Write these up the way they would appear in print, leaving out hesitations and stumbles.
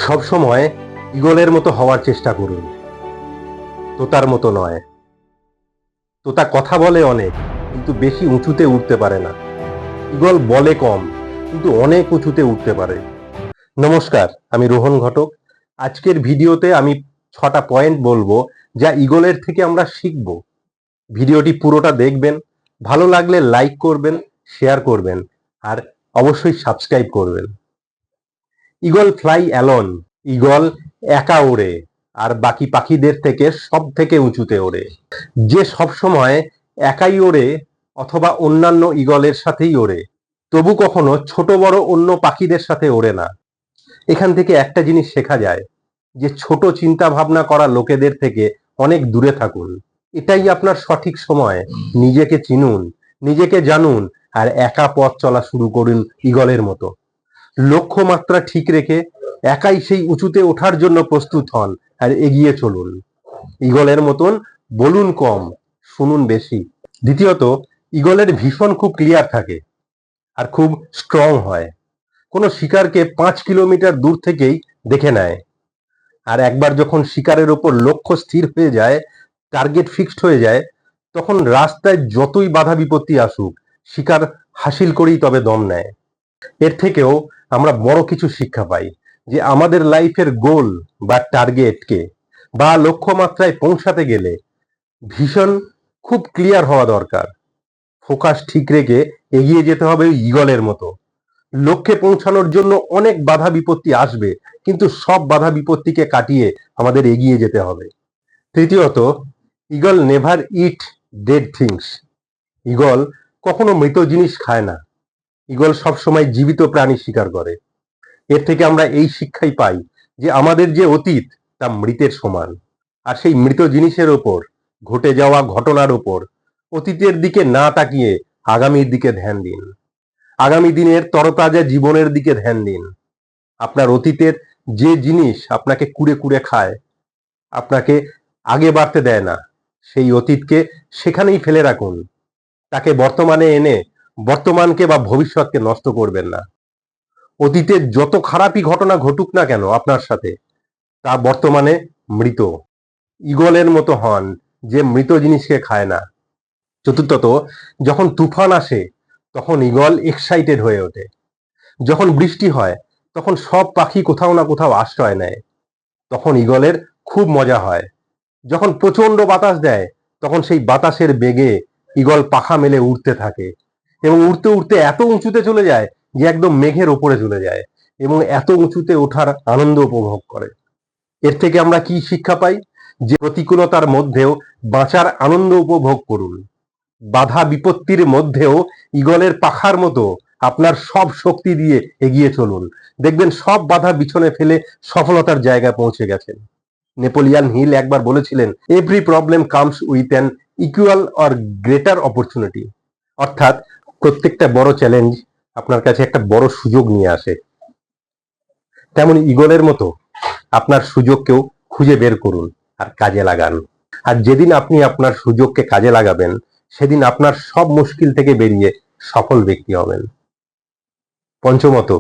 সব সময় ঈগলের মতো হওয়ার চেষ্টা করুন, তোতার মতো নয়। তোতা কথা বলে অনেক, কিন্তু বেশি উঁচুতে উঠতে পারে না। ঈগল বলে কম, কিন্তু অনেক উঁচুতে উঠতে পারে। নমস্কার, আমি রোহন ঘটক। আজকের ভিডিওতে আমি 6টা পয়েন্ট বলবো যা ঈগলের থেকে আমরা শিখব। ভিডিওটি পুরোটা দেখবেন, ভালো লাগলে লাইক করবেন, শেয়ার করবেন, আর অবশ্যই সাবস্ক্রাইব করবেন। Eagle fly alone. ঈগল একা ওড়ে, আর বাকি পাখিদের থেকে সব থেকে উঁচুতে ওড়ে। যে সব সময় একাই ওড়ে অথবা অন্যান্য ঈগলের সাথেই ওড়ে, তবু কখনো ছোট বড় অন্য পাখিদের সাথে ওড়ে না। এখান থেকে একটা জিনিস শেখা যায়, যে ছোট চিন্তা ভাবনা করা লোকেদের থেকে অনেক দূরে থাকুন। এটাই আপনার সঠিক সময়। নিজেকে চিনুন, নিজেকে জানুন, আর একা পথ চলা শুরু করুন ঈগলের মতো। লক্ষ্যমাত্রা ঠিক রেখে একাই সেই উঁচুতে ওঠার জন্য প্রস্তুত হন, আর এগিয়ে চলুন। ঈগলের মতন বলুন কম, শুনুন বেশি। দ্বিতীয়ত, ঈগলের ভীষণ খুব ক্লিয়ার থাকে আর খুব স্ট্রং হয়। কোনো শিকারকে 5 কিলোমিটার দূর থেকেই দেখে নেয়। আর একবার যখন শিকারের ওপর লক্ষ্য স্থির হয়ে যায়, টার্গেট ফিক্সড হয়ে যায়, তখন রাস্তায় যতই বাধা বিপত্তি আসুক, শিকার হাসিল করেই তবে দম নেয়। এর থেকেও আমরা বড় কিছু শিক্ষা পাই, যে আমাদের লাইফের গোল বা টার্গেটকে বা লক্ষ্যমাত্রায় পৌঁছাতে গেলে ভীষণ খুব ক্লিয়ার হওয়া দরকার। ফোকাস ঠিক রেখে এগিয়ে যেতে হবে ঈগলের মতো। লক্ষ্যে পৌঁছানোর জন্য অনেক বাধা বিপত্তি আসবে, কিন্তু সব বাধা বিপত্তিকে কাটিয়ে আমাদের এগিয়ে যেতে হবে। তৃতীয়ত, ঈগল নেভার ইট ডেড থিংস। ঈগল কখনো মৃত জিনিস খায় না। ঈগল সবসময় জীবিত প্রাণী শিকার করে। এর থেকে আমরা এই শিক্ষাই পাই, যে আমাদের যে অতীত তা মৃতের সমান। আর সেই মৃত জিনিসের ওপর, ঘটে যাওয়া ঘটনার ওপর অতীতের দিকে না তাকিয়ে আগামীর দিকে ধ্যান দিন। আগামী দিনের তরতাজা জীবনের দিকে ধ্যান দিন। আপনার অতীতের যে জিনিস আপনাকে কুড়ে কুড়ে খায়, আপনাকে আগে বাড়তে দেয় না, সেই অতীতকে সেখানেই ফেলে রাখুন। তাকে বর্তমানে এনে বর্তমানকে বা ভবিষ্যৎকে নষ্ট করবেন না। অতীতের যত খারাপই ঘটনা ঘটুক না কেন আপনার সাথে, তা বর্তমানে মৃত। ঈগলের মতো হন, যে মৃত জিনিসকে খায় না। চতুর্থত, যখন তুফান আসে, তখন ঈগল এক্সাইটেড হয়ে ওঠে। যখন বৃষ্টি হয়, তখন সব পাখি কোথাও না কোথাও আশ্রয় নেয়। তখন ঈগলের খুব মজা হয়। যখন প্রচন্ড বাতাস দেয়, তখন সেই বাতাসের বেগে ঈগল পাখা মেলে উড়তে থাকে, এবং উড়তে উড়তে এত উঁচুতে চলে যায় যে একদম মেঘের ওপরে চলে যায়, এবং এত উঁচুতে ওঠার আনন্দ উপভোগ করে। এর থেকে আমরা কি শিক্ষা পাই? যে প্রতিকূলতার মধ্যেও বাঁচার আনন্দ উপভোগ করুন। বাধা বিপত্তির মধ্যেও ঈগলের পাখার মতো আপনার সব শক্তি দিয়ে এগিয়ে চলুন। দেখবেন সব বাধা পিছনে ফেলে সফলতার জায়গায় পৌঁছে গেছেন। নেপোলিয়ান হিল একবার বলেছিলেন, every problem comes with an equal or greater opportunity. অর্থাৎ প্রত্যেকটা বড় চ্যালেঞ্জ আপনার কাছে একটা বড় সুযোগ নিয়ে আসে। তেমন ঈগলের মতো আপনার সুযোগকেও খুঁজে বের করুন আর কাজে লাগান। আর যেদিন আপনি আপনার সুযোগকে কাজে লাগাবেন, সেদিন আপনার সব মুশকিল থেকে বেরিয়ে সফল ব্যক্তি হবেন। পঞ্চমত,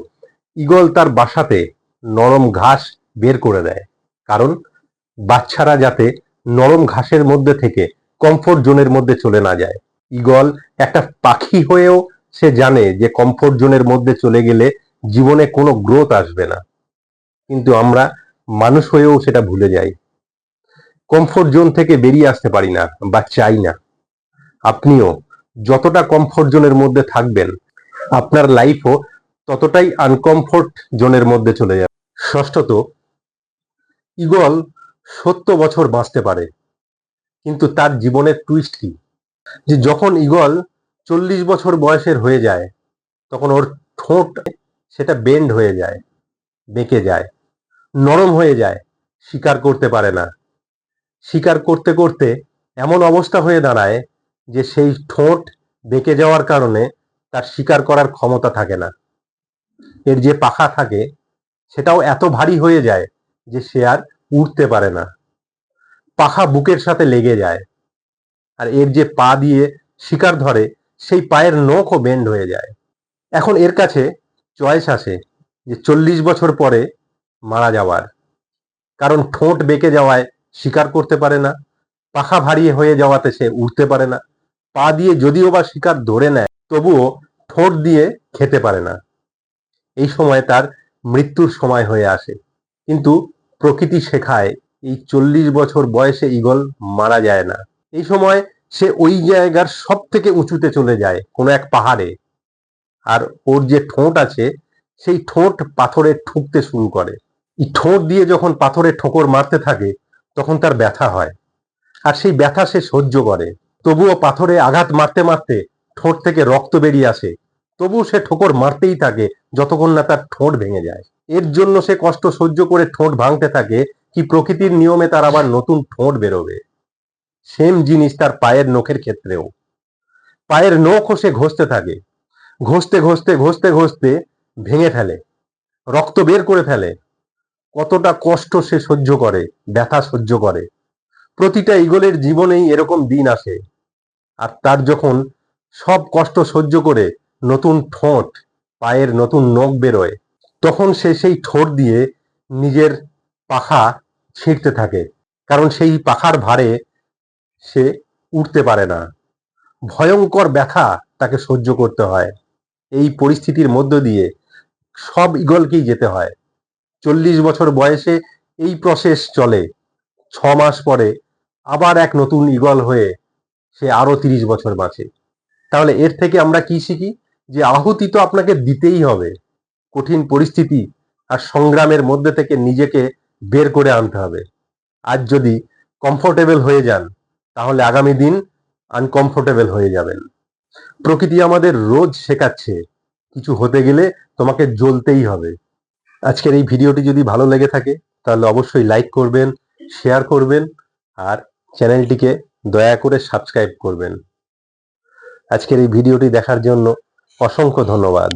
ঈগল তার বাসাতে নরম ঘাস বের করে দেয়, কারণ বাচ্চারা যাতে নরম ঘাসের মধ্যে থেকে কমফোর্ট জোনের মধ্যে চলে না যায়। ঈগল একটা পাখি হয়েও সে জানে যে কমফোর্ট জোনের মধ্যে চলে গেলে জীবনে কোনো গ্রোথ আসবে না, কিন্তু আমরা মানুষ হয়েও সেটা ভুলে যাই। কমফোর্ট জোন থেকে বেরিয়ে আসতে পারি না বা চাই না। আপনিও যতটা কমফোর্ট জোনের মধ্যে থাকবেন, আপনার লাইফও ততটাই আনকমফোর্ট জোনের মধ্যে চলে যাবে। ষষ্ঠত, ঈগল 70 বছর বাঁচতে পারে, কিন্তু তার জীবনের টুইস্ট কি? যে যখন ঈগল 40 বছর বয়সের হয়ে যায়, তখন ওর ঠোঁট সেটা বেন্ড হয়ে যায়, বেঁকে যায়, নরম হয়ে যায়, শিকার করতে পারে না। শিকার করতে করতে এমন অবস্থা হয়ে দাঁড়ায় যে সেই ঠোঁট বেঁকে যাওয়ার কারণে তার শিকার করার ক্ষমতা থাকে না। এর যে পাখা থাকে, সেটাও এত ভারী হয়ে যায় যে সে আর উড়তে পারে না। পাখা বুকের সাথে লেগে যায়, আর এর যে পা দিয়ে শিকার ধরে, সেই পায়ের নখও বেন্ড হয়ে যায়। এখন এর কাছে চয়েস আসে, যে 40 বছর পরে মারা যাওয়ার। কারণ ঠোঁট বেঁকে যাওয়ায় শিকার করতে পারে না, পাখা ভারী হয়ে যাওয়াতে সে উড়তে পারে না, পা দিয়ে যদিও বা শিকার ধরে নেয় তবুও ঠোঁট দিয়ে খেতে পারে না। এই সময় তার মৃত্যুর সময় হয়ে আসে। কিন্তু প্রকৃতি শেখায় এই 40 বছর বয়সে ঈগল মারা যায় না। এই সময় সে ওই জায়গার সব থেকে উঁচুতে চলে যায়, কোনো এক পাহাড়ে। আর ওর যে ঠোঁট আছে সেই ঠোঁট পাথরে ঠুকতে শুরু করে। এই ঠোঁট দিয়ে যখন পাথরে ঠোকর মারতে থাকে তখন তার ব্যথা হয়, আর সেই ব্যথা সে সহ্য করে। তবুও পাথরে আঘাত মারতে মারতে ঠোঁট থেকে রক্ত বেরিয়ে আসে, তবুও সে ঠোকর মারতেই থাকে যতক্ষণ না তার ঠোঁট ভেঙে যায়। এর জন্য সে কষ্ট সহ্য করে ঠোঁট ভাঙতে থাকে কি প্রকৃতির নিয়মে তার আবার নতুন ঠোঁট বেরোবে। সেম জিনিস তার পায়ের নখের ক্ষেত্রেও। পায়ের নখও সে ঘষতে থাকে, ঘষতে ঘষতে ঘষতে ঘষতে ভেঙে ফেলে, রক্ত বের করে ফেলে। কতটা কষ্ট সে সহ্য করে, ব্যথা সহ্য করে। প্রতিটা ঈগলের জীবনেই এরকম দিন আসে। আর তার যখন সব কষ্ট সহ্য করে নতুন ঠোঁট, পায়ের নতুন নখ বেরোয়, তখন সে সেই ঠোঁট দিয়ে নিজের পাখা ছিঁড়তে থাকে। কারণ সেই পাখার ভারে সে উঠতে পারে না। ভয়ঙ্কর ব্যথা তাকে সহ্য করতে হয়। এই পরিস্থিতির মধ্য দিয়ে সব ঈগলকেই যেতে হয়। 40 বছর বয়সে এই প্রসেস চলে। 6 মাস পরে আবার এক নতুন ঈগল হয়ে সে আরো 30 বছর বাঁচে। তাহলে এর থেকে আমরা কি শিখি? যে আহুতি তো আপনাকে দিতেই হবে। কঠিন পরিস্থিতি আর সংগ্রামের মধ্যে থেকে নিজেকে বের করে আনতে হবে। আজ যদি কমফোর্টেবল হয়ে যান তাহলে আগামী দিন আনকমফোর্টেবল হয়ে যাবেন। প্রকৃতি আমাদের রোজ শেখাচ্ছে কিছু হতে গেলে তোমাকে জ্বলতেই হবে। আজকের এই ভিডিওটি যদি ভালো লেগে থাকে তাহলে অবশ্যই লাইক করবেন, শেয়ার করবেন, আর চ্যানেলটিকে দয়া করে সাবস্ক্রাইব করবেন। আজকের এই ভিডিওটি দেখার জন্য অসংখ্য ধন্যবাদ।